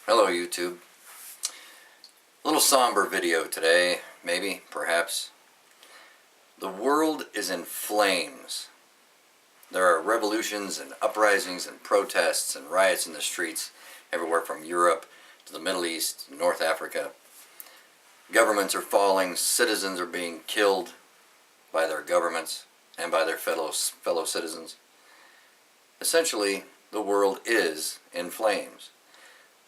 Hello YouTube. A little somber video today, maybe, perhaps. The world is in flames. There are revolutions and uprisings and protests and riots in the streets everywhere from Europe to the Middle East, North Africa. Governments are falling, citizens are being killed by their governments and by their fellow citizens. Essentially, the world is in flames.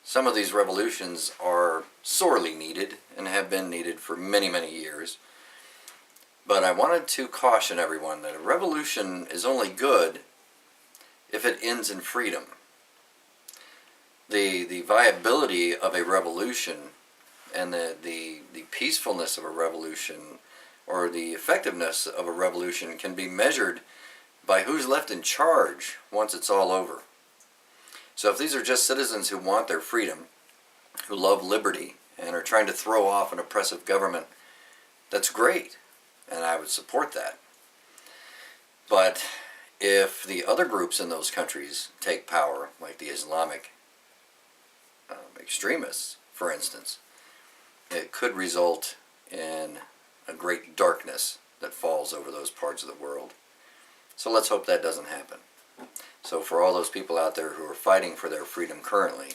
Some of these revolutions are sorely needed and have been needed for many, many years. But I wanted to caution everyone that a revolution is only good if it ends in freedom. The viability of a revolution and the peacefulness of a revolution or the effectiveness of a revolution can be measured by who's left in charge once it's all over. So if these are just citizens who want their freedom, who love liberty, and are trying to throw off an oppressive government, that's great, and I would support that. But if the other groups in those countries take power, like the Islamic extremists, for instance, it could result in a great darkness that falls over those parts of the world. So let's hope that doesn't happen. So for all those people out there who are fighting for their freedom currently,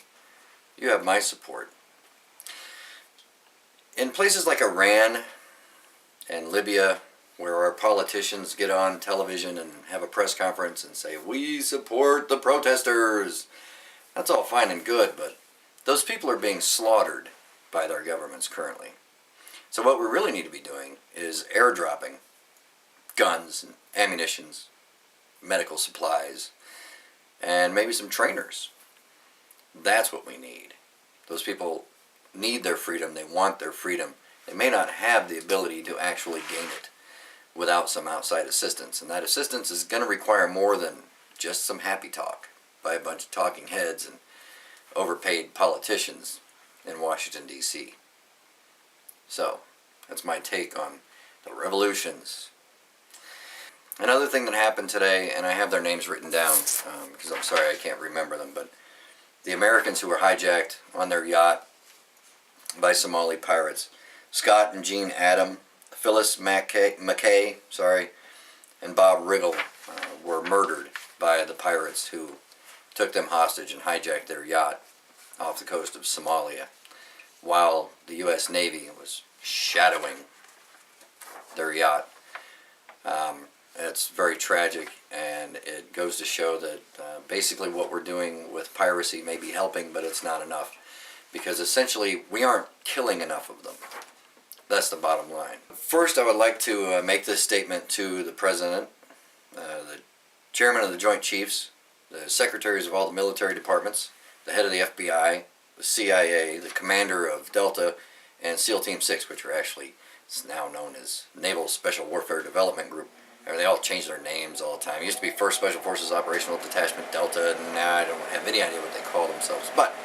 you have my support. In places like Iran and Libya, where our politicians get on television and have a press conference and say, "We support the protesters," that's all fine and good, but those people are being slaughtered by their governments currently. So what we really need to be doing is airdropping guns and ammunitions, medical supplies, and maybe some trainers. That's what we need. Those people need their freedom. They want their freedom. They may not have the ability to actually gain it without some outside assistance. And that assistance is going to require more than just some happy talk by a bunch of talking heads and overpaid politicians in Washington, D.C. So, that's my take on the revolutions. Another thing that happened today, and I have their names written down because I'm sorry I can't remember them, but the Americans who were hijacked on their yacht by Somali pirates, Scott and Jean Adam, Phyllis McKay, and Bob Riggle were murdered by the pirates who took them hostage and hijacked their yacht off the coast of Somalia while the U.S. Navy was shadowing their yacht. It's very tragic, and it goes to show that basically what we're doing with piracy may be helping, but it's not enough, because essentially we aren't killing enough of them. That's the bottom line. First, I would like to make this statement to the President, the Chairman of the Joint Chiefs, the Secretaries of all the military departments, the head of the FBI, the CIA, the Commander of Delta, and SEAL Team 6, which are actually, it's now known as Naval Special Warfare Development Group. They all change their names all the time. It used to be 1st Special Forces Operational Detachment Delta, and now I don't have any idea what they call themselves. But,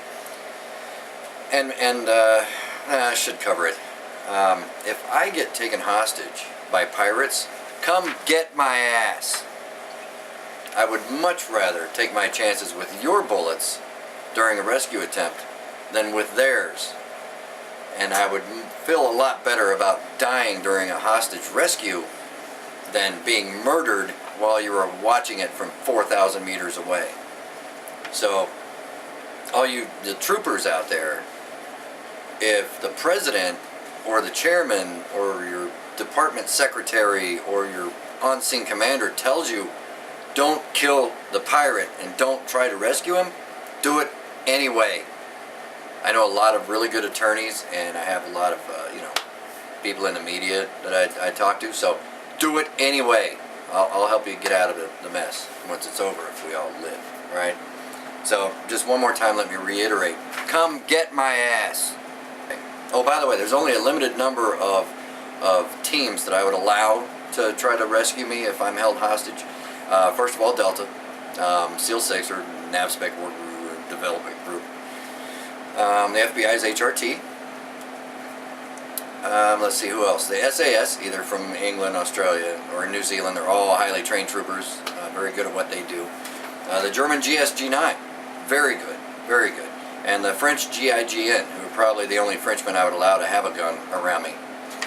I should cover it. If I get taken hostage by pirates, come get my ass. I would much rather take my chances with your bullets during a rescue attempt than with theirs. And I would feel a lot better about dying during a hostage rescue than being murdered while you were watching it from 4,000 meters away. So, all you, the troopers out there, if the president or the chairman or your department secretary or your on-scene commander tells you, don't kill the pirate and don't try to rescue him, do it anyway. I know a lot of really good attorneys, and I have a lot of people in the media that I talk to, so do it anyway. I'll help you get out of the mess once it's over if we all live, right? So, just one more time, let me reiterate. Come get my ass. Oh, by the way, there's only a limited number of teams that I would allow to try to rescue me if I'm held hostage. First of all, Delta, SEAL 6, or NAVSPEC Development Group. The FBI's HRT. Let's see, who else? The SAS, either from England, Australia, or New Zealand. They're all highly trained troopers, very good at what they do. The German GSG-9, very good, very good. and the French GIGN, who are probably the only Frenchmen I would allow to have a gun around me.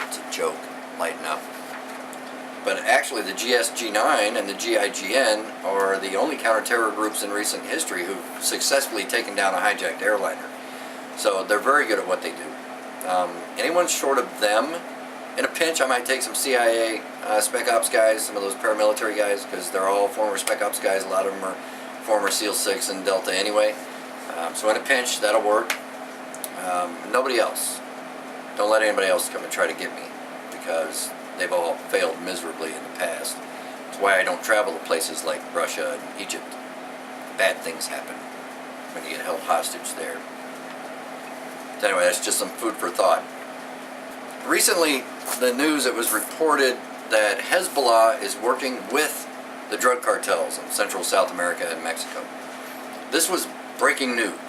It's a joke. Lighten up. But actually the GSG-9 and the GIGN are the only counter-terror groups in recent history who've successfully taken down a hijacked airliner. So they're very good at what they do. Anyone short of them, in a pinch I might take some CIA Spec Ops guys, some of those paramilitary guys, because they're all former Spec Ops guys. A lot of them are former SEAL 6 and Delta anyway. So in a pinch, that'll work. Nobody else. Don't let anybody else come and try to get me, because they've all failed miserably in the past. That's why I don't travel to places like Russia and Egypt. Bad things happen when you get held hostage there. So anyway, that's just some food for thought. Recently, the news, it was reported that Hezbollah is working with the drug cartels in Central South America and Mexico. This was breaking news.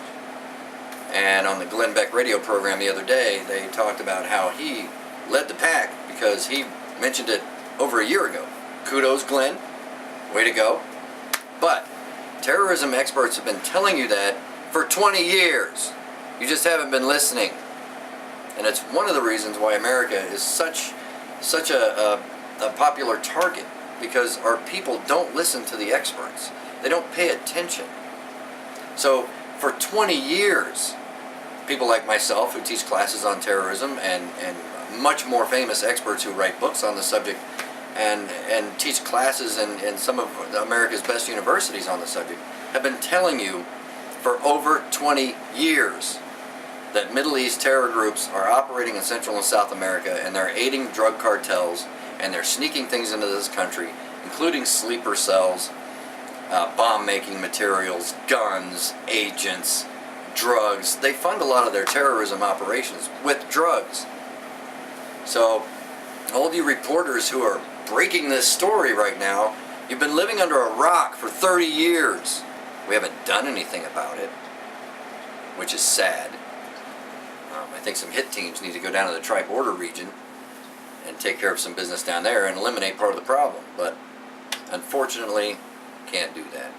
And on the Glenn Beck radio program the other day, they talked about how he led the pack because he mentioned it over a year ago. Kudos, Glenn. Way to go. But terrorism experts have been telling you that for 20 years. You just haven't been listening. And it's one of the reasons why America is such a popular target, because our people don't listen to the experts. They don't pay attention. So for 20 years, people like myself who teach classes on terrorism and much more famous experts who write books on the subject and teach classes in some of America's best universities on the subject have been telling you for over 20 years that Middle East terror groups are operating in Central and South America, and they're aiding drug cartels, and they're sneaking things into this country, including sleeper cells, bomb-making materials, guns, agents, drugs. They fund a lot of their terrorism operations with drugs. So, all of you reporters who are breaking this story right now, you've been living under a rock for 30 years. We haven't done anything about it, which is sad. I think some hit teams need to go down to the tri-border region and take care of some business down there and eliminate part of the problem. But unfortunately, can't do that.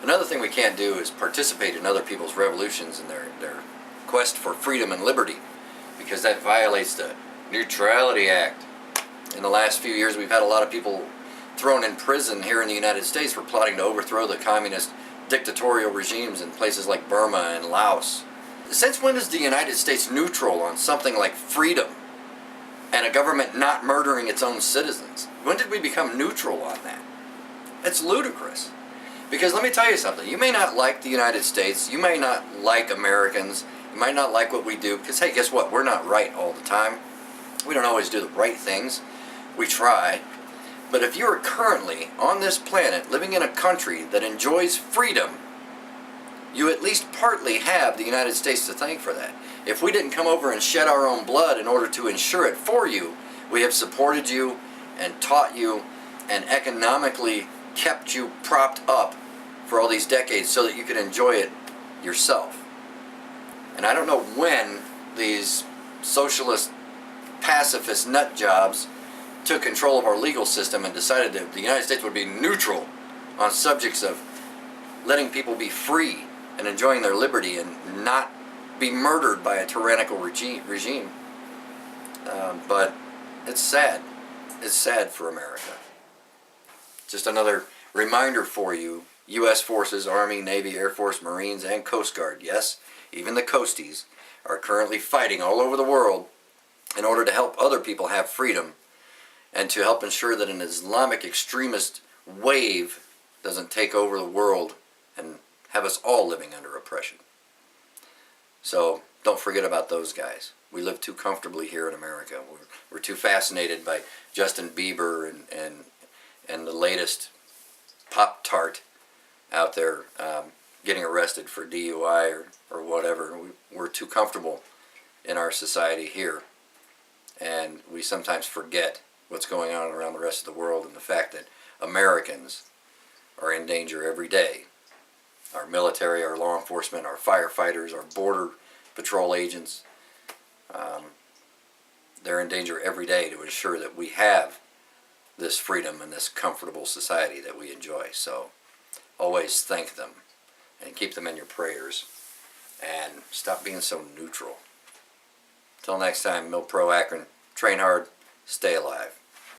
Another thing we can't do is participate in other people's revolutions and their quest for freedom and liberty, because that violates the Neutrality Act. In the last few years, we've had a lot of people thrown in prison here in the United States for plotting to overthrow the communist dictatorial regimes in places like Burma and Laos. Since when is the United States neutral on something like freedom and a government not murdering its own citizens? When did we become neutral on that? It's ludicrous. Because let me tell you something, you may not like the United States, you may not like Americans, you might not like what we do, because hey, guess what? We're not right all the time. We don't always do the right things. We try. But if you are currently on this planet living in a country that enjoys freedom, you at least partly have the United States to thank for that. If we didn't come over and shed our own blood in order to ensure it for you, we have supported you and taught you and economically kept you propped up for all these decades so that you could enjoy it yourself. And I don't know when these socialist, pacifist nut jobs took control of our legal system and decided that the United States would be neutral on subjects of letting people be free and enjoying their liberty and not be murdered by a tyrannical regime. But it's sad. It's sad for America. Just another reminder for you, U.S. forces, Army, Navy, Air Force, Marines, and Coast Guard, yes, even the Coasties, are currently fighting all over the world in order to help other people have freedom and to help ensure that an Islamic extremist wave doesn't take over the world and have us all living under oppression. So don't forget about those guys. We live too comfortably here in America. We're too fascinated by Justin Bieber and the latest Pop-Tart out there getting arrested for DUI or whatever. We're too comfortable in our society here. And we sometimes forget what's going on around the rest of the world and the fact that Americans are in danger every day. Our military, our law enforcement, our firefighters, our border patrol agents, they're in danger every day to ensure that we have this freedom and this comfortable society that we enjoy. So always thank them and keep them in your prayers. and stop being so neutral. Till next time, MilPro Akron, train hard, stay alive.